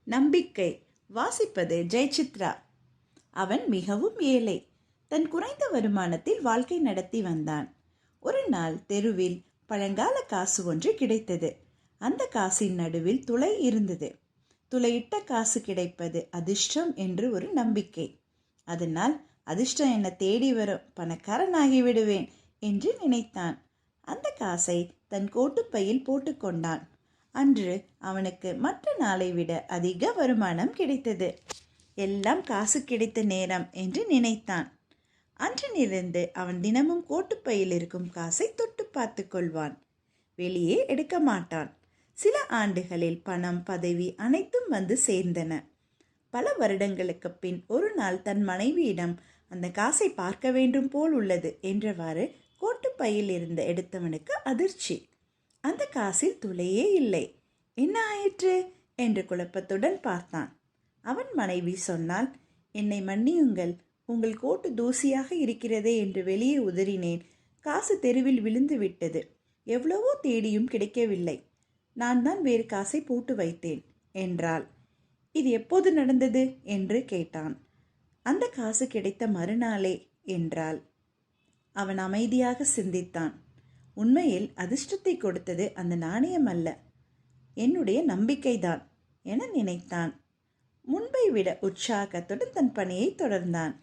நம்பிக்கை. வாசிப்பது ஜெயசித்ரா. அவன் மிகவும் ஏழை. தன் குறைந்த வருமானத்தில் வாழ்க்கை நடத்தி வந்தான். ஒரு நாள் தெருவில் பழங்கால காசு ஒன்று கிடைத்தது. அந்த காசின் நடுவில் துளை இருந்தது. துளையிட்ட காசு கிடைப்பது அதிர்ஷ்டம் என்று ஒரு நம்பிக்கை. அதனால் அதிர்ஷ்டம் என்னை தேடி வரும், பணக்காரனாகி விடுவேன் என்று நினைத்தான். அந்த காசை தன் கோட்டுப்பையில் போட்டுக்கொண்டான். அன்று அவனுக்கு மற்ற நாளை விட அதிக வருமானம் கிடைத்தது. எல்லாம் காசு கிடைத்த நேரம் என்று நினைத்தான். அன்றிலிருந்து அவன் தினமும் கோட்டுப்பையில் இருக்கும் காசை தொட்டு பார்த்து கொள்வான். வெளியே எடுக்க மாட்டான். சில ஆண்டுகளில் பணம், பதவி அனைத்தும் வந்து சேர்ந்தன. பல வருடங்களுக்கு பின் ஒரு நாள் தன் மனைவியிடம் அந்த காசை பார்க்க வேண்டும் போல் உள்ளது என்றவாறு கோட்டுப்பையில் இருந்து எடுத்தவனுக்கு அதிர்ச்சி. அந்த காசில் துளையே இல்லை. என்ன ஆயிற்று என்று குழப்பத்துடன் பார்த்தான். அவன் மனைவி சொன்னாள், என்னை மன்னியுங்கள், உங்கள் கோட்டு தூசியாக இருக்கிறதே என்று வெளியே உதறினேன். காசு தெருவில் விழுந்து விட்டது. எவ்வளவோ தேடியும் கிடைக்கவில்லை. நான் தான் வேறு காசை போட்டு வைத்தேன் என்றாள். இது எப்போது நடந்தது என்று கேட்டான். அந்த காசு கிடைத்த மறுநாளே என்றாள். அவன் அமைதியாக சிந்தித்தான். உண்மையில் அதிர்ஷ்டத்தை கொடுத்தது அந்த நாணயம் அல்ல, என்னுடைய நம்பிக்கைதான் என நினைத்தான். முன்பை விட உற்சாகத்துடன் தன் பணியை தொடர்ந்தான்.